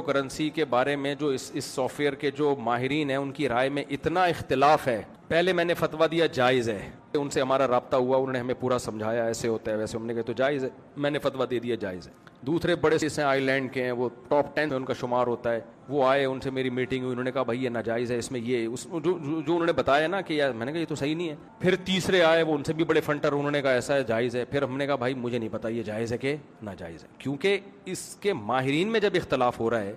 Currency کے بارے میں جو اس سافٹ ویئر کے جو ماہرین ہیں ان کی رائے میں اتنا اختلاف ہے. پہلے میں نے فتویٰ دیا جائز ہے, ان سے ہمارا رابطہ ہوا, انہوں نے ہمیں پورا سمجھایا ایسے ہوتا ہے ویسے, ہم نے کہا تو جائز ہے, میں نے فتویٰ دے دیا جائز ہے. دوسرے بڑے سے آئی لینڈ کے ہیں, وہ ٹاپ 10 میں ان کا شمار ہوتا ہے, وہ آئے, ان سے میری میٹنگ ہوئی, انہوں نے کہا بھائی یہ ناجائز ہے, اس میں یہ جو انہوں نے بتایا نا کہ یار, میں نے کہا یہ تو صحیح نہیں ہے. پھر تیسرے آئے, وہ ان سے بھی بڑے فنٹر, انہوں نے کہا ایسا ہے جائز ہے. پھر ہم نے کہا بھائی مجھے نہیں پتا یہ جائز ہے کہ ناجائز ہے, کیونکہ اس کے ماہرین میں جب اختلاف ہو رہا ہے.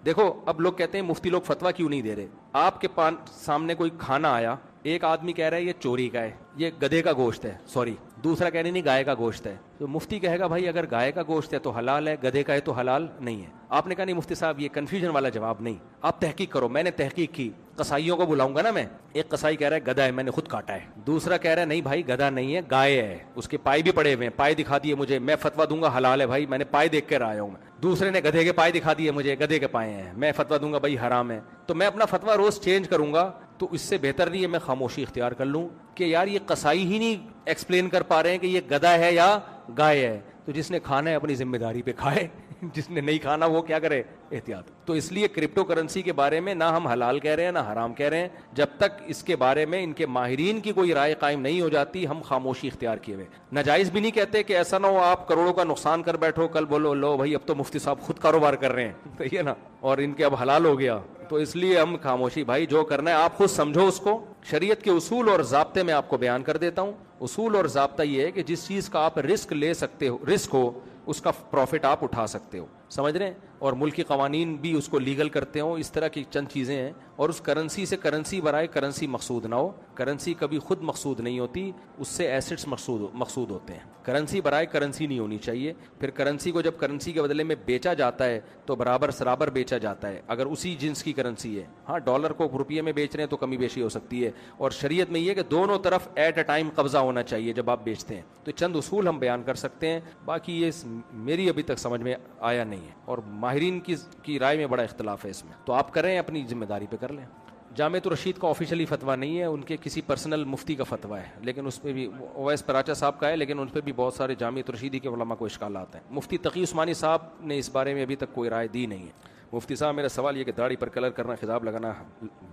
دیکھو اب لوگ کہتے ہیں مفتی لوگ فتویٰ کیوں نہیں دے رہے. آپ کے سامنے کوئی کھانا آیا, ایک آدمی کہہ رہا ہے یہ چوری کا ہے, یہ گدھے کا گوشت ہے, سوری, دوسرا کہہ رہے نہیں گائے کا گوشت ہے. تو مفتی کہے گا بھائی اگر گائے کا گوشت ہے تو حلال ہے, گدھے کا ہے تو حلال نہیں ہے. آپ نے کہا نہیں مفتی صاحب یہ کنفیوژن والا جواب نہیں, آپ تحقیق کرو. میں نے تحقیق کی, قصائیوں کو بلاؤں گا نا میں. ایک قصائی کہہ رہا ہے گدھا ہے, میں نے خود کاٹا ہے. دوسرا کہہ رہا ہے نہیں بھائی گدھا نہیں ہے, گائے ہے, اس کے پائے بھی پڑے ہوئے ہیں, پائے دکھا دیے مجھے, میں فتویٰ دوں گا حلال ہے بھائی, میں نے پائے دیکھ کر آیا ہوں. دوسرے نے گدھے کے پائے دکھا دیے مجھے, گدھے کے پائے ہیں, میں فتویٰ دوں گا بھائی حرام ہے. تو میں اپنا فتویٰ روز چینج کروں گا. تو اس سے بہتر نہیں ہے میں خاموشی اختیار کر لوں کہ یار یہ قصائی ہی نہیں ایکسپلین کر پا رہے ہیں کہ یہ گدھا ہے یا گائے ہے. تو جس نے کھانا ہے اپنی ذمہ داری پہ کھائے, جس نے نہیں کھانا وہ کیا کرے, احتیاط. تو اس لیے کرپٹو کرنسی کے بارے میں نہ ہم حلال کہہ رہے ہیں نہ حرام کہہ رہے ہیں, جب تک اس کے بارے میں ان کے ماہرین کی کوئی رائے قائم نہیں ہو جاتی ہم خاموشی اختیار کیے ہوئے. ناجائز بھی نہیں کہتے کہ ایسا نہ ہو آپ کروڑوں کا نقصان کر بیٹھو, کل بولو لو بھائی اب تو مفتی صاحب خود کاروبار کر رہے ہیں, صحیح ہے نا, اور ان کے اب حلال ہو گیا. تو اس لیے ہم خاموشی, بھائی جو کرنا ہے آپ خود سمجھو اس کو. شریعت کے اصول اور ضابطے میں آپ کو بیان کر دیتا ہوں. اصول اور ضابطہ یہ ہے کہ جس چیز کا آپ رسک لے سکتے ہو, رسک ہو, اس کا پروفٹ آپ اٹھا سکتے ہو, سمجھ رہے ہیں, اور ملکی قوانین بھی اس کو لیگل کرتے ہوں. اس طرح کی چند چیزیں ہیں. اور اس کرنسی سے کرنسی برائے کرنسی مقصود نہ ہو. کرنسی کبھی خود مقصود نہیں ہوتی, اس سے ایسٹس مقصود ہوتے ہیں. کرنسی برائے کرنسی نہیں ہونی چاہیے. پھر کرنسی کو جب کرنسی کے بدلے میں بیچا جاتا ہے تو برابر سرابر بیچا جاتا ہے, اگر اسی جنس کی کرنسی ہے. ہاں ڈالر کو روپیے میں بیچ رہے ہیں تو کمی بیشی ہو سکتی ہے, اور شریعت میں یہ کہ دونوں طرف ایٹ اے ٹائم قبضہ ہونا چاہیے جب آپ بیچتے ہیں. تو چند اصول ہم بیان کر سکتے ہیں, باقی یہ میری ابھی تک سمجھ میں آیا نہیں ہے, اور ماہرین کی رائے میں بڑا اختلاف ہے اس میں. تو آپ کریں اپنی ذمہ داری پہ کر لیں. جامعۃ الرشید کا آفیشلی فتویٰ نہیں ہے, ان کے کسی پرسنل مفتی کا فتویٰ ہے, لیکن اس پہ بھی اویس پراچا صاحب کا ہے, لیکن ان پہ بھی بہت سارے جامعۃ الرشیدی کے علماء کو اشکالات ہیں. مفتی تقی عثمانی صاحب نے اس بارے میں ابھی تک کوئی رائے دی نہیں ہے. مفتی صاحب میرا سوال یہ کہ داڑھی پر کلر کرنا, خضاب لگانا,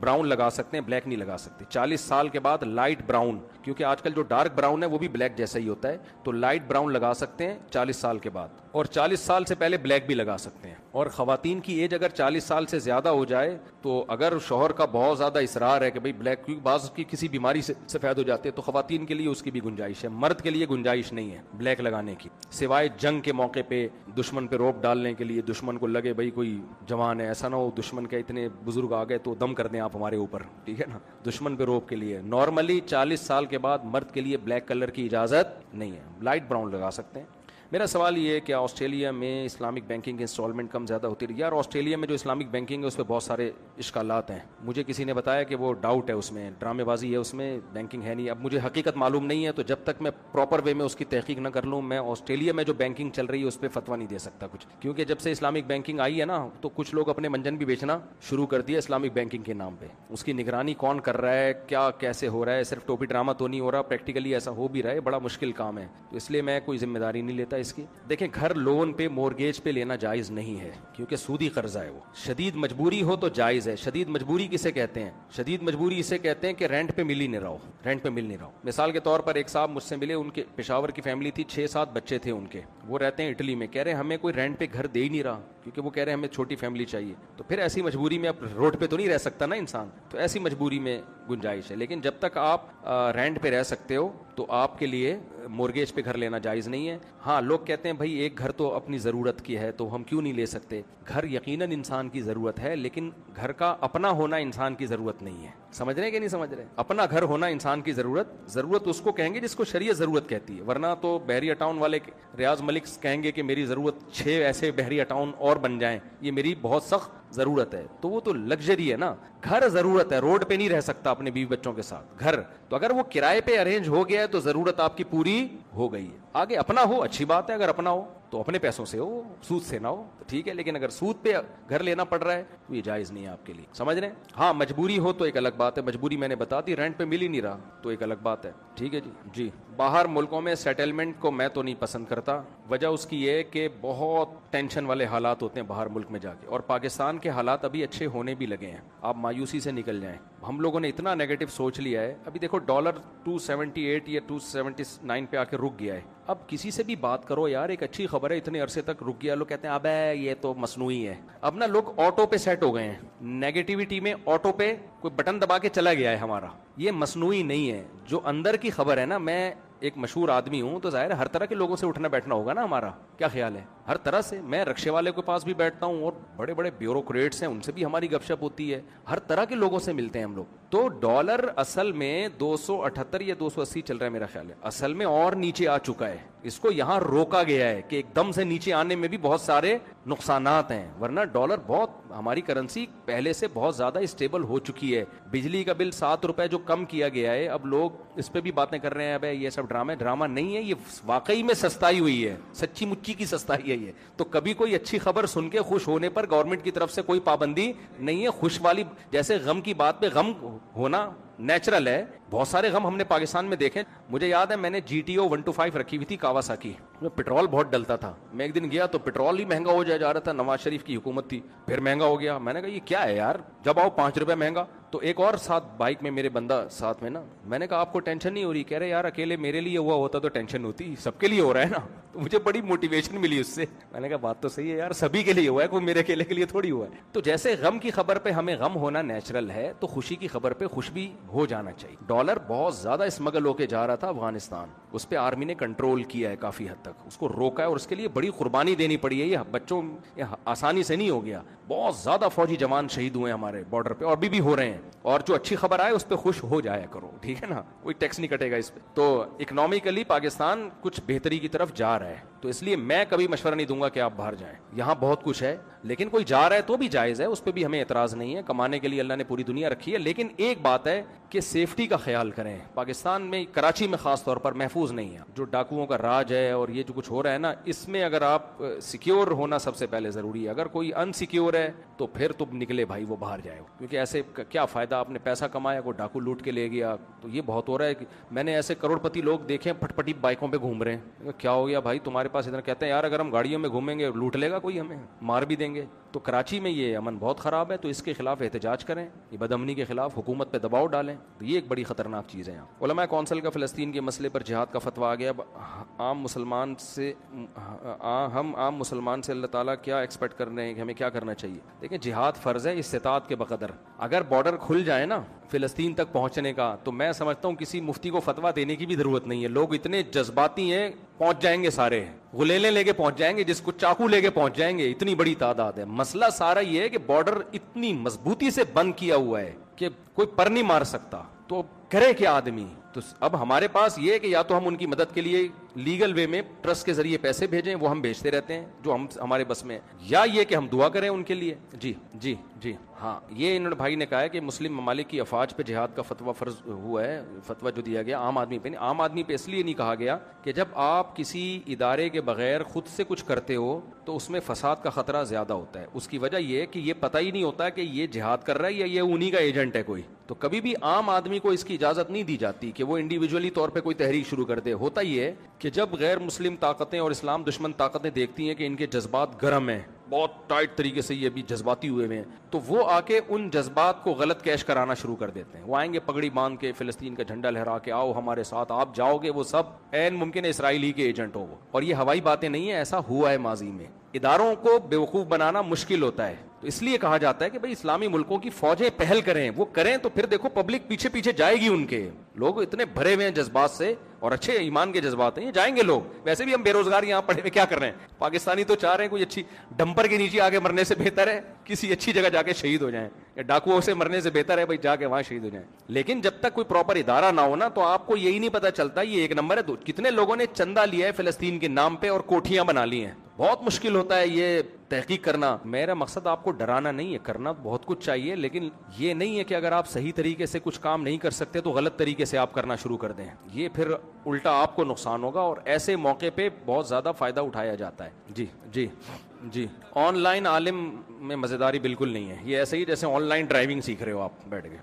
براؤن لگا سکتے ہیں, بلیک نہیں لگا سکتے. 40 سال کے بعد لائٹ براؤن, کیونکہ آج کل جو ڈارک براؤن ہے وہ بھی بلیک جیسا ہی ہوتا ہے, تو لائٹ براؤن لگا سکتے ہیں 40 سال کے بعد, اور 40 سال سے پہلے بلیک بھی لگا سکتے ہیں. اور خواتین کی ایج اگر 40 سال سے زیادہ ہو جائے تو اگر شوہر کا بہت زیادہ اصرار ہے کہ بھئی بلیک, کیونکہ بعض کی کسی بیماری سے سفید ہو جاتے ہیں, تو خواتین کے لیے اس کی بھی گنجائش ہے. مرد کے لیے گنجائش نہیں ہے بلیک لگانے کی, سوائے جنگ کے موقع پہ دشمن پہ روپ ڈالنے کے لیے. دشمن کو لگے بھئی کوئی جوان ہے, ایسا نہ ہو دشمن کے اتنے بزرگ آ گئے تو دم کر دیں آپ ہمارے اوپر, ٹھیک ہے نا, دشمن پہ روپ کے لیے. نارملی 40 سال کے بعد مرد کے لیے بلیک کلر کی اجازت نہیں ہے, لائٹ براؤن لگا سکتے ہیں. میرا سوال یہ ہے کہ آسٹریلیا میں اسلامک بینکنگ انسٹالمنٹ کم زیادہ ہوتی رہی. یار آسٹریلیا میں جو اسلامک بینکنگ ہے اس پہ بہت سارے اشکالات ہیں. مجھے کسی نے بتایا کہ وہ ڈاؤٹ ہے, اس میں ڈرامے بازی ہے, اس میں بینکنگ ہے نہیں. اب مجھے حقیقت معلوم نہیں ہے, تو جب تک میں پراپر وے میں اس کی تحقیق نہ کر لوں میں آسٹریلیا میں جو بینکنگ چل رہی ہے اس پہ فتویٰ نہیں دے سکتا کچھ, کیونکہ جب سے اسلامک بینکنگ آئی ہے نا تو کچھ لوگ اپنے منجن بھی بیچنا شروع کر دیا اسلامک بینکنگ کے نام پہ. اس کی نگرانی کون کر رہا ہے, کیا کیسے ہو رہا ہے, صرف ٹوپی ڈرامہ تو نہیں ہو رہا, پریکٹیکلی ایسا ہو بھی رہا ہے, بڑا مشکل کام ہے. تو اس لیے میں کوئی ذمہ داری نہیں لیتا اس کی. دیکھیں گھر لون پہ مورگیج پہ لینا جائز نہیں ہے, کیونکہ سودی قرضہ ہے. وہ شدید مجبوری ہو تو جائز ہے. شدید مجبوری کسے کہتے ہیں, شدید مجبوری اسے کہتے ہیں کہ رینٹ پہ مل ہی نہیں رہو, رینٹ پہ مل نہیں رہو. مثال کے طور پر ایک صاحب مجھ سے ملے, ان کے پشاور کی فیملی تھی, 6-7 بچے تھے ان کے, وہ رہتے ہیں اٹلی میں. کہہ رہے ہمیں کوئی رینٹ پہ گھر دے ہی نہیں رہا, کیونکہ وہ کہہ رہے ہمیں چھوٹی فیملی چاہیے. تو پھر ایسی مجبوری میں اب روڈ پہ تو نہیں رہ سکتا نا انسان, تو ایسی مجبوری میں گنجائش ہے. لیکن جب تک آپ رینٹ پہ رہ سکتے ہو تو آپ کے لیے مورگیج پہ گھر لینا جائز نہیں ہے. ہاں لوگ کہتے ہیں بھائی ایک گھر تو اپنی ضرورت کی ہے تو ہم کیوں نہیں لے سکتے. گھر یقیناً انسان کی ضرورت ہے, لیکن گھر کا اپنا ہونا انسان کی ضرورت نہیں ہے. سمجھ رہے ہیں کہ نہیں سمجھ رہے؟ اپنا گھر ہونا انسان کی ضرورت اس کو کہیں گے جس کو شریعت ضرورت کہتی ہے. ورنہ تو بحریہ ٹاؤن والے ریاض ملک کہیں گے کہ میری ضرورت 6 ایسے بحریہ ٹاؤن اور بن جائیں, یہ میری بہت سخت ضرورت ہے. تو وہ تو لگژری ہے نا, گھر ضرورت ہے. روڈ پہ نہیں رہ سکتا اپنے بیوی بچوں کے ساتھ. گھر تو اگر وہ کرائے پہ ارینج ہو گیا ہے تو ضرورت آپ کی پوری ہو گئی ہے. آگے اپنا ہو اچھی بات ہے, اگر اپنا ہو تو اپنے پیسوں سے ہو, سود سے نہ ہو تو ٹھیک ہے. لیکن اگر سود پہ گھر لینا پڑ رہا ہے تو یہ جائز نہیں ہے آپ کے لیے. سمجھ رہے ہیں؟ ہاں مجبوری ہو تو ایک الگ بات ہے, مجبوری میں نے بتا دی, رینٹ پہ مل ہی نہیں رہا تو ایک الگ بات ہے. ٹھیک ہے جی. باہر ملکوں میں سیٹلمنٹ کو میں تو نہیں پسند کرتا. وجہ اس کی یہ کہ بہت ٹینشن والے حالات ہوتے ہیں باہر ملک میں جا کے, اور پاکستان کے حالات ابھی اچھے ہونے بھی لگے ہیں. آپ مایوسی سے نکل جائیں. ہم لوگوں نے اتنا نیگیٹو سوچ لیا ہے. ابھی دیکھو ڈالر 278 یا 279 پہ آ کے رک گیا ہے. اب کسی سے بھی بات کرو یار, ایک اچھی خبر ہے اتنے عرصے تک رک گیا, لوگ کہتے ہیں اب یہ تو مصنوعی ہے. اب نا لوگ آٹو پہ سیٹ ہو گئے ہیں, نیگیٹیوٹی میں آٹو پہ کوئی بٹن دبا کے چلا گیا ہے ہمارا. یہ مصنوعی نہیں ہے, جو اندر کی خبر ہے نا. میں ایک مشہور آدمی ہوں تو ظاہر ہے ہر طرح کے لوگوں سے اٹھنا بیٹھنا ہوگا نا ہمارا. کیا خیال ہے؟ ہر طرح سے. میں رکشے والے کے پاس بھی بیٹھتا ہوں, اور بڑے بڑے بیوروکریٹس ہیں ان سے بھی ہماری گپ شپ ہوتی ہے. ہر طرح کے لوگوں سے ملتے ہیں ہم لوگ. تو ڈالر اصل میں 278 یا 280 چل رہا ہے میرا خیال ہے. اصل میں اور نیچے آ چکا ہے. اس کو یہاں روکا گیا ہے کہ ایک دم سے نیچے آنے میں بھی بہت سارے نقصانات ہیں. ورنہ ڈالر بہت, ہماری کرنسی پہلے سے بہت زیادہ اسٹیبل ہو چکی ہے. بجلی کا بل 7 روپے جو کم کیا گیا ہے, اب لوگ اس پہ بھی باتیں کر رہے ہیں اب یہ سب ڈرامہ نہیں ہے. یہ واقعی میں سستائی ہوئی ہے, سچی مچی کی سستائی ہے یہ. تو کبھی کوئی اچھی خبر سن کے خوش ہونے پر گورنمنٹ کی طرف سے کوئی پابندی نہیں ہے. خوش والی, جیسے غم کی بات پہ غم ہونا نیچرل ہے. بہت سارے غم ہم نے پاکستان میں دیکھے. مجھے یاد ہے میں نے GTO 125 رکھی ہوئی تھی کاواساکی میں. پٹرول بہت ڈلتا تھا. میں ایک دن گیا تو پٹرول ہی مہنگا ہو جا رہا تھا. نواز شریف کی حکومت تھی, پھر مہنگا ہو گیا. میں نے کہا یہ کیا ہے یار, جب آؤ 5 روپے مہنگا. تو ایک اور ساتھ بائک میں میرے بندہ ساتھ میں نا, میں نے کہا آپ کو ٹینشن نہیں ہو رہی؟ کہہ رہے یار اکیلے میرے لیے ہوا ہوتا تو ٹینشن ہوتی, سب کے لیے ہو رہا ہے نا. تو مجھے بڑی موٹیویشن ملی اس سے. میں نے کہا بات تو صحیح ہے یار, سبھی کے لیے ہوا ہے, کوئی میرے اکیلے کے لیے تھوڑی ہوا ہے. تو جیسے غم کی خبر پہ ہمیں غم ہونا نیچرل ہے, تو خوشی کی خبر پہ خوش بھی ہو جانا چاہیے. ڈالر بہت زیادہ اسمگل ہو کے جا رہا تھا افغانستان, اس پہ آرمی نے کنٹرول کیا ہے کافی حد تک, اس کو روکا ہے, اور اس کے لیے بڑی قربانی دینی پڑی ہے. یہ بچوں آسانی سے نہیں ہو گیا. بہت زیادہ فوجی جوان شہید ہوئے ہمارے بارڈر پہ, اور بھی ہو رہے ہیں. اور جو اچھی خبر آئے اس پہ خوش ہو جایا کرو, ٹھیک ہے نا, کوئی ٹیکس نہیں کٹے گا اس پہ. تو اکنامکلی پاکستان کچھ بہتری کی طرف جا رہا ہے. تو اس لیے میں کبھی مشورہ نہیں دوں گا کہ آپ باہر جائیں. یہاں بہت کچھ ہے, لیکن کوئی جا رہا ہے تو بھی جائز ہے, اس پہ بھی ہمیں اعتراض نہیں ہے. کمانے کے لیے اللہ نے پوری دنیا رکھی ہے. لیکن ایک بات ہے کہ سیفٹی کا خیال کریں. پاکستان میں کراچی میں خاص طور پر محفوظ نہیں ہے. جو ڈاکوؤں کا راج ہے اور یہ جو کچھ ہو رہا ہے نا, اس میں اگر آپ سیکیور ہونا سب سے پہلے ضروری ہے. اگر کوئی ان سیکیور ہے تو پھر تم نکلے بھائی, وہ باہر جائے, کیونکہ ایسے کیا فائدہ, آپ نے پیسہ کمایا, کوئی ڈاکو لوٹ کے لے گیا. تو یہ بہت ہو رہا ہے. میں نے ایسے کروڑ پتی لوگ دیکھے پھٹ پٹی بائکوں پہ گھوم رہے ہیں. کیا ہو گیا بھائی تمہارے پاس اتنا؟ کہتے ہیں یار اگر ہم گاڑیوں میں گھومیں گے لوٹ لے گا کوئی, ہمیں مار بھی دیں گے. تو کراچی میں یہ امن بہت خراب ہے, تو اس کے خلاف احتجاج کریں, یہ بدامنی کے خلاف حکومت پہ دباؤ ڈالیں. تو یہ ایک بڑی خطرناک چیز ہے. علماء کونسل کا فلسطین کے مسئلے پر جہاد کا فتویٰ آ گیا. عام مسلمان سے اللہ تعالیٰ کیا ایکسپیکٹ کر رہے ہیں کہ ہمیں کیا کرنا چاہیے؟ دیکھیں جہاد فرض ہے استطاعت کے بقدر. اگر بارڈر کھل جائے نا فلسطین تک پہنچنے کا, تو میں سمجھتا ہوں کسی مفتی کو فتویٰ دینے کی بھی ضرورت نہیں ہے. لوگ اتنے جذباتی ہیں, پہنچ جائیں گے سارے, غلیلیں لے کے پہنچ جائیں گے, جس کو چاقو لے کے پہنچ جائیں گے. اتنی بڑی تعداد ہے. مسئلہ سارا یہ ہے کہ بارڈر اتنی مضبوطی سے بند کیا ہوا ہے کہ کوئی پر نہیں مار سکتا. تو کرے کیا آدمی؟ تو اب ہمارے پاس یہ ہے کہ یا تو ہم ان کی مدد کے لیے لیگل وے میں ٹرسٹ کے ذریعے پیسے بھیجیں, وہ ہم بھیجتے رہتے ہیں جو ہمارے بس میں, یا یہ کہ ہم دعا کریں ان کے لیے. جی ہاں, یہ انہوں نے بھائی نے کہا ہے کہ مسلم ممالک کی افواج پہ جہاد کا فتویٰ فرض ہوا ہے. فتویٰ جو دیا گیا عام آدمی پہ نہیں. عام آدمی پہ اس لیے نہیں کہا گیا کہ جب آپ کسی ادارے کے بغیر خود سے کچھ کرتے ہو تو اس میں فساد کا خطرہ زیادہ ہوتا ہے. اس کی وجہ یہ ہے کہ یہ پتہ ہی نہیں ہوتا کہ یہ جہاد کر رہا ہے یا یہ انہی کا ایجنٹ ہے کوئی. تو کبھی بھی عام آدمی کو اس کی اجازت نہیں دی جاتی کہ وہ انڈیویجولی طور پہ کوئی تحریک شروع کر دے. ہوتا یہ ہے کہ جب غیر مسلم طاقتیں اور اسلام دشمن طاقتیں دیکھتی ہیں کہ ان کے جذبات گرم ہیں, بہت ٹائٹ طریقے سے یہ بھی جذباتی ہوئے ہیں, تو وہ آ کے ان جذبات کو غلط کیش کرانا شروع کر دیتے ہیں. وہ آئیں گے پگڑی باندھ کے, فلسطین کا جھنڈا لہرا کے, آؤ ہمارے ساتھ, آپ جاؤ گے, وہ سب عین ممکن ہے اسرائیلی کے ایجنٹ ہو وہ. اور یہ ہوائی باتیں نہیں ہیں, ایسا ہوا ہے ماضی میں. اداروں کو بیوقوف بنانا مشکل ہوتا ہے. تو اس لیے کہا جاتا ہے کہ بھئی اسلامی ملکوں کی فوجیں پہل کریں, وہ کریں تو پھر دیکھو پبلک پیچھے پیچھے جائے گی. ان کے لوگ اتنے بھرے ہوئے ہیں جذبات سے, اور اچھے ایمان کے جذبات ہیں, یہ جائیں گے لوگ. ویسے بھی ہم بے روزگار یہاں پڑے ہوئے کیا کر رہے ہیں؟ پاکستانی تو چاہ رہے ہیں کوئی اچھی ڈمپر کے نیچے آگے مرنے سے بہتر ہے کسی اچھی جگہ جا کے شہید ہو جائیں, یا ڈاکوؤں سے مرنے سے بہتر ہے بھائی جا کے وہاں شہید ہو جائیں. لیکن جب تک کوئی پراپر ادارہ نہ ہو نا, تو آپ کو یہی نہیں پتا چلتا یہ ایک نمبر ہے. کتنے لوگوں نے چندہ لیا ہے فلسطین کے نام پہ اور کوٹھیاں بنا لی ہیں. بہت مشکل ہوتا ہے یہ تحقیق کرنا. میرا مقصد آپ کو ڈرانا نہیں ہے, کرنا بہت کچھ چاہیے, لیکن یہ نہیں ہے کہ اگر آپ صحیح طریقے سے کچھ کام نہیں کر سکتے تو غلط طریقے سے آپ کرنا شروع کر دیں. یہ پھر الٹا آپ کو نقصان ہوگا, اور ایسے موقع پہ بہت زیادہ فائدہ اٹھایا جاتا ہے. جی جی آن لائن عالم میں مزیداری بالکل نہیں ہے. یہ ایسے ہی جیسے آن لائن ڈرائیونگ سیکھ رہے ہو آپ بیٹھ کے.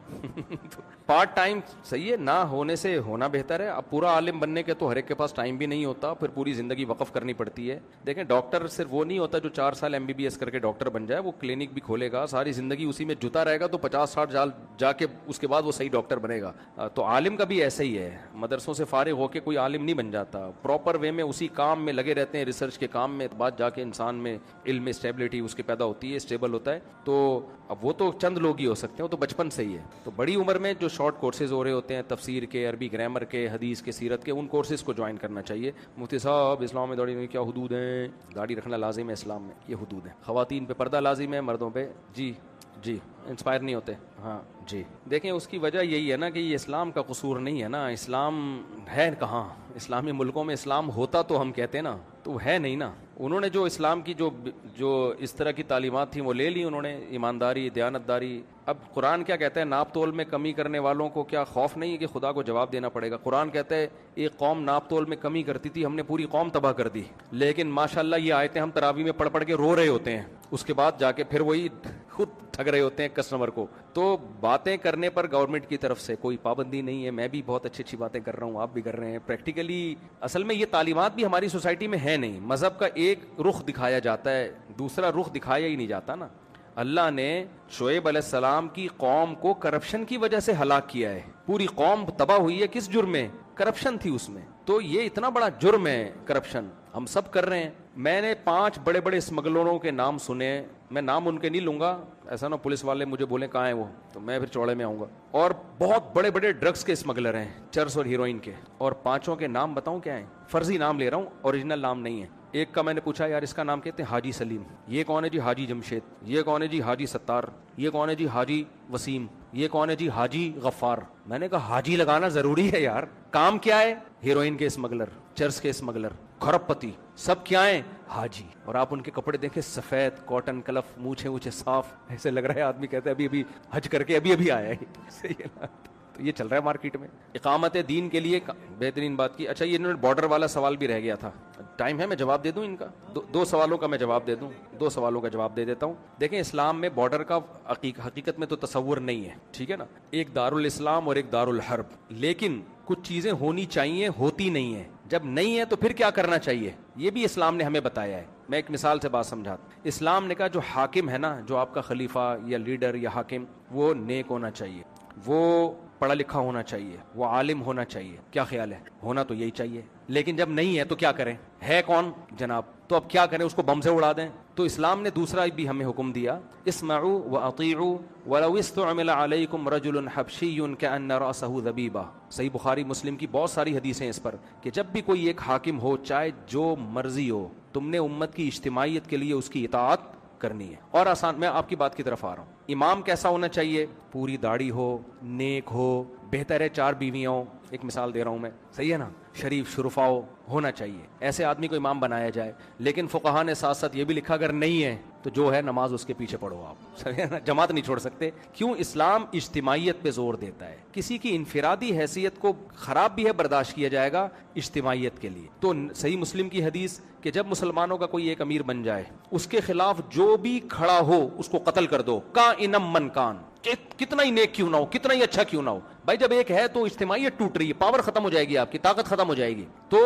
پارٹ ٹائم صحیح ہے, نہ ہونے سے ہونا بہتر ہے. اب پورا عالم بننے کے تو ہر ایک کے پاس ٹائم بھی نہیں ہوتا, پھر پوری زندگی وقف کرنی پڑتی ہے. دیکھیں ڈاکٹر صرف وہ نہیں ہوتا جو 4 سال MBBS کر کے ڈاکٹر بن جائے, وہ کلینک بھی کھولے گا, ساری زندگی اسی میں جتا رہے گا, تو 50-60 سال جا کے اس کے بعد وہ صحیح ڈاکٹر بنے گا. تو عالم کا بھی ایسا ہی ہے, مدرسوں سے فارغ ہو کے کوئی عالم نہیں بن جاتا. پراپر وے میں اسی کام میں لگے رہتے ہیں, ریسرچ کے کام میں, بعد جا کے انسان میں علم اسٹیبلٹی اس کے پیدا ہوتی ہے, اسٹیبل ہوتا ہے. تو اب وہ تو چند لوگ ہی ہو سکتے ہیں, وہ تو بچپن سے ہی ہے. تو بڑی عمر میں جو شارٹ کورسز ہو رہے ہوتے ہیں تفسیر کے, عربی گرامر کے, حدیث کے, سیرت کے, ان کورسز کو جوائن کرنا چاہیے. مفتی صاحب اسلام میں داڑھی میں کیا حدود ہیں؟ داڑھی رکھنا لازم ہے اسلام میں, یہ حدود ہیں. خواتین پہ پردہ لازم ہے, مردوں پہ جی انسپائر نہیں ہوتے. ہاں جی دیکھیں اس کی وجہ یہی ہے نا کہ یہ اسلام کا قصور نہیں ہے نا. اسلام ہے کہاں؟ اسلامی ملکوں میں اسلام ہوتا تو ہم کہتے نا, تو ہے نہیں نا. انہوں نے جو اسلام کی جو اس طرح کی تعلیمات تھیں وہ لے لی انہوں نے, ایمانداری, دیانتداری. اب قرآن کیا کہتا ہے, ناپ تول میں کمی کرنے والوں کو کیا خوف نہیں ہے کہ خدا کو جواب دینا پڑے گا؟ قرآن کہتا ہے ایک قوم ناپ تول میں کمی کرتی تھی, ہم نے پوری قوم تباہ کر دی. لیکن ماشاءاللہ یہ آیتیں ہم تراویح میں پڑھ پڑھ کے رو رہے ہوتے ہیں, اس کے بعد جا کے پھر وہی خود ٹھگ رہے ہوتے ہیں کسٹمر کو. تو باتیں کرنے پر گورنمنٹ کی طرف سے کوئی پابندی نہیں ہے. میں بھی بہت اچھی اچھی باتیں کر رہا ہوں, آپ بھی کر رہے ہیں. پریکٹیکلی اصل میں یہ تعلیمات بھی ہماری سوسائٹی میں ہے نہیں. مذہب کا ایک رخ دکھایا جاتا ہے, دوسرا رخ دکھایا ہی نہیں جاتا نا. اللہ نے شعیب علیہ السلام کی قوم کو کرپشن کی وجہ سے ہلاک کیا ہے. پوری قوم تباہ ہوئی ہے کس جرم میں؟ کرپشن تھی اس میں. تو یہ اتنا بڑا جرم ہے کرپشن, ہم سب کر رہے ہیں. میں نے 5 بڑے بڑے اسمگلروں کے نام سنے, میں نام ان کے نہیں لوں گا, ایسا نہ پولیس والے مجھے بولیں کہاں ہیں وہ, تو میں پھر چوڑے میں آؤں گا. اور بہت بڑے بڑے ڈرگس کے اسمگلر ہیں, چرس اور ہیروئن کے, اور 5 کے نام بتاؤں کیا ہیں؟ فرضی نام لے رہا ہوں, اوریجنل نام نہیں ہے. ایک کا میں نے پوچھا یار اس کا نام کہتے ہیں حاجی سلیم, یہ کون ہے جی؟ حاجی جمشید. یہ کون ہے جی؟ حاجی ستار. یہ کون ہے جی؟ حاجی وسیم. یہ کون ہے جی؟ حاجی غفار. میں نے کہا حاجی لگانا ضروری ہے یار, کام کیا ہے؟ ہیروئن کے اسمگلر, چرس کے اسمگلر, کھرب پتی, سب کیا ہیں؟ حاجی. اور آپ ان کے کپڑے دیکھیں, سفید کاٹن کلف, مونچھیں اونچے صاف, ایسے لگ رہا ہے آدمی کہتے ہیں ابھی حج کر کے ابھی آیا ہے. صحیح ہے نا. تو یہ چل رہا ہے مارکیٹ میں اقامت دین کے لیے بہترین بات کی. اچھا یہ انہوں نے بارڈر والا سوال بھی رہ گیا تھا, ٹائم ہے میں جواب دے دوں ان کا؟ 2 سوالوں کا میں جواب دے دوں, 2 سوالوں کا جواب دے دیتا ہوں. دیکھیں اسلام میں بارڈر کا حقیقت میں تو تصور نہیں ہے, ٹھیک ہے نا, ایک دارالاسلام اور ایک دارالحرب. لیکن کچھ چیزیں ہونی چاہیے, ہوتی نہیں ہیں. جب نہیں ہے تو پھر کیا کرنا چاہیے, یہ بھی اسلام نے ہمیں بتایا ہے. میں ایک مثال سے بات سمجھاتا. اسلام نے کہا جو حاکم ہے نا, جو آپ کا خلیفہ یا لیڈر یا حاکم, وہ نیک ہونا چاہیے, وہ پڑھا لکھا ہونا چاہیے, وہ عالم ہونا چاہیے. کیا خیال ہے؟ ہونا تو یہی چاہیے. لیکن جب نہیں ہے تو کیا کریں؟ ہے کون جناب, تو اب کیا کریں؟ اس کو بم سے اڑا دیں؟ تو اسلام نے دوسرا بھی ہمیں حکم دیا, اسمعوا واطیعوا ولو استعمل علیکم رجل حبشی کأن رأسہ ذبیبہ. صحیح بخاری مسلم کی بہت ساری حدیثیں اس پر, کہ جب بھی کوئی ایک حاکم ہو, چاہے جو مرضی ہو, تم نے امت کی اجتماعیت کے لیے اس کی اطاعت کرنی ہے. اور آسان, میں آپ کی بات کی طرف آ رہا ہوں. امام کیسا ہونا چاہیے؟ پوری داڑھی ہو, نیک ہو, بہتر ہے 4 بیویاں ہوں. ایک مثال دے رہا ہوں میں, صحیح ہے نا, شریف شرفا ہونا چاہیے, ایسے آدمی کو امام بنایا جائے. لیکن فقہا نے ساتھ ساتھ یہ بھی لکھا اگر نہیں ہے تو جو ہے نماز اس کے پیچھے پڑھو آپ, صحیح ہے نا, جماعت نہیں چھوڑ سکتے. کیوں؟ اسلام اجتماعیت پہ زور دیتا ہے. کسی کی انفرادی حیثیت کو خراب بھی ہے برداشت کیا جائے گا اجتماعیت کے لیے. تو صحیح مسلم کی حدیث کہ جب مسلمانوں کا کوئی ایک امیر بن جائے, اس کے خلاف جو بھی کھڑا ہو اس کو قتل کر دو, کائنم من کان, کتنا ہی نیک کیوں نہ ہو, کتنا ہی اچھا کیوں نہ ہو. بھائی جب ایک ہے تو اجتماعیت ٹوٹ رہی ہے, پاور ختم ہو جائے گی, آپ کی طاقت ختم ہو جائے گی. تو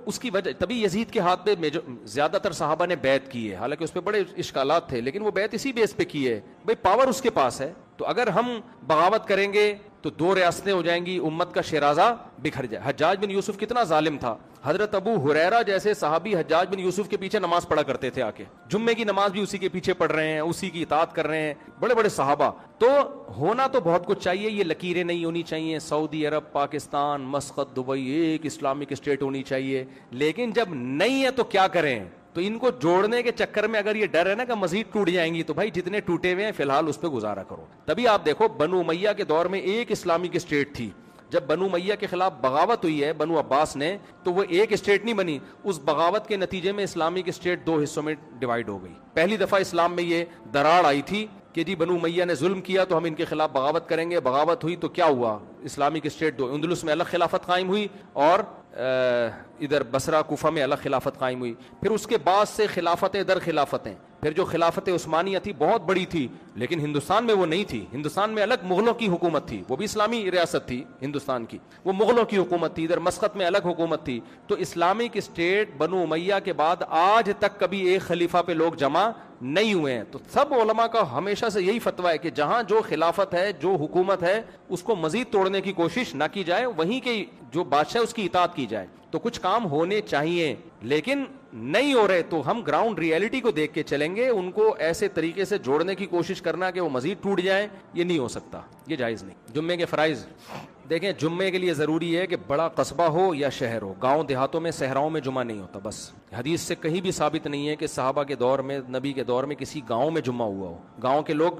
اس کی وجہ, تبھی یزید کے ہاتھ پہ زیادہ تر صحابہ نے بیعت کی ہے, حالانکہ اس پہ بڑے اشکالات تھے, لیکن وہ بیعت اسی بیس پہ کی ہے. بھائی پاور اس کے پاس ہے. تو اگر ہم بغاوت کریں گے تو 2 ریاستیں ہو جائیں گی, امت کا شیرازہ بکھر جائے. حجاج بن یوسف کتنا ظالم تھا. حضرت ابو ہریرہ جیسے صحابی حجاج بن یوسف کے پیچھے نماز پڑھا کرتے تھے, آ کے جمعے کی نماز بھی اسی کے پیچھے پڑھ رہے ہیں, اسی کی اطاعت کر رہے ہیں, بڑے بڑے صحابہ. تو ہونا تو بہت کچھ چاہیے, یہ لکیریں نہیں ہونی چاہیے. سعودی عرب, پاکستان, مسقط, دبئی ایک اسلامک اسٹیٹ ہونی چاہیے. لیکن جب نہیں ہے تو کیا کریں؟ تو ان کو جوڑنے کے چکر میں اگر یہ ڈر ہے نا کہ مزید ٹوٹ جائیں گی, تو بھائی جتنے ٹوٹے ہوئے ہیں فی الحال اس پہ گزارا کرو. تبھی آپ دیکھو بنو امیہ کے دور میں ایک اسلامک اسٹیٹ تھی. جب بنو امیہ کے خلاف بغاوت ہوئی ہے بنو عباس نے, تو وہ ایک اسٹیٹ نہیں بنی. اس بغاوت کے نتیجے میں اسلامک اسٹیٹ 2 حصوں میں ڈیوائیڈ ہو گئی. پہلی دفعہ اسلام میں یہ دراڑ آئی تھی کہ جی بنو امیہ نے ظلم کیا تو ہم ان کے خلاف بغاوت کریں گے. بغاوت ہوئی تو کیا ہوا؟ اسلامک اسٹیٹ 2, اندلس میں الگ خلافت قائم ہوئی اور ادھر بصرہ کوفہ میں الگ خلافت قائم ہوئی. پھر اس کے بعد سے خلافتیں در خلافتیں. پھر جو خلافت عثمانیہ تھی بہت بڑی تھی, لیکن ہندوستان میں وہ نہیں تھی. ہندوستان میں الگ مغلوں کی حکومت تھی, وہ بھی اسلامی ریاست تھی ہندوستان کی, وہ مغلوں کی حکومت تھی. ادھر مسقط میں الگ حکومت تھی. تو اسلامک اسٹیٹ بنو امیہ کے بعد آج تک کبھی ایک خلیفہ پہ لوگ جمع نہیں ہوئے ہیں. تو سب علماء کا ہمیشہ سے یہی فتویٰ ہے کہ جہاں جو خلافت ہے, جو حکومت ہے, اس کو مزید توڑنے کی کوشش نہ کی جائے, وہیں کے جو بادشاہ اس کی اطاعت کی جائے. تو کچھ کام ہونے چاہیے, لیکن نہیں ہو رہے تو ہم گراؤنڈ ریئلٹی کو دیکھ کے چلیں گے. ان کو ایسے طریقے سے جوڑنے کی کوشش کرنا کہ وہ مزید ٹوٹ جائیں, یہ نہیں ہو سکتا, یہ جائز نہیں. جمعے کے فرائض دیکھیں, جمعے کے لیے ضروری ہے کہ بڑا قصبہ ہو یا شہر ہو. گاؤں دیہاتوں میں, صحراؤں میں جمعہ نہیں ہوتا. بس حدیث سے کہیں بھی ثابت نہیں ہے کہ صحابہ کے دور میں, نبی کے دور میں کسی گاؤں میں جمعہ ہوا ہو. گاؤں کے لوگ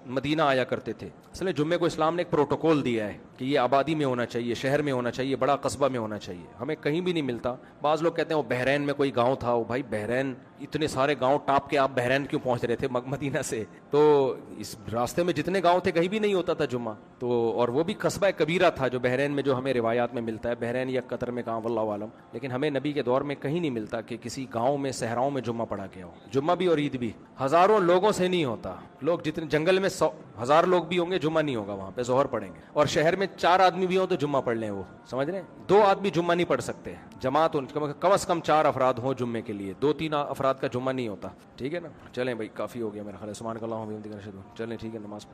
مدینہ آیا کرتے تھے. اصل جمعے کو اسلام نے ایک پروٹوکول دیا ہے کہ یہ آبادی میں ہونا چاہیے, شہر میں ہونا چاہیے, بڑا قصبہ میں ہونا چاہیے. ہمیں کہیں بھی نہیں ملتا. بعض لوگ کہتے ہیں وہ بحرین میں کوئی گاؤں تھا. وہ بھائی بحرین, اتنے سارے گاؤں ٹاپ کے آپ بحرین کیوں پہنچ رہے تھے مدینہ سے؟ تو اس راستے میں جتنے گاؤں تھے کہیں بھی نہیں ہوتا تھا جمعہ. تو اور وہ بھی قصبہ کبیرہ تھا جو بحرین میں, جو ہمیں روایات میں ملتا ہے. بحرین یا قطر میں کہاں واللہ عالم, لیکن ہمیں نبی کے دور میں کہیں نہیں ملتا کہ کسی گاؤں میں, صحراؤں میں جمعہ پڑھا گیا ہو. جمعہ بھی اور عید بھی ہزاروں لوگوں سے نہیں ہوتا. لوگ جتنے جنگل میں 100,000 لوگ بھی ہوں گے, جمعہ نہیں ہوگا وہاں پہ, ظہر پڑھیں گے. اور شہر میں 4 آدمی بھی ہوں تو جمعہ پڑھ لیں, وہ سمجھ رہے ہیں. 2 آدمی جمعہ نہیں پڑھ سکتے. جماعت کم از کم 4 افراد ہوں جمعے کے لیے. 2-3 افراد کا جمعہ نہیں ہوتا. ٹھیک ہے نا. چلیں بھائی, کافی ہو گیا میرا خیال ہے. سبحانک اللہم و بحمدک اشہد ان لا الہ الا انت. چلیں ٹھیک ہے, نماز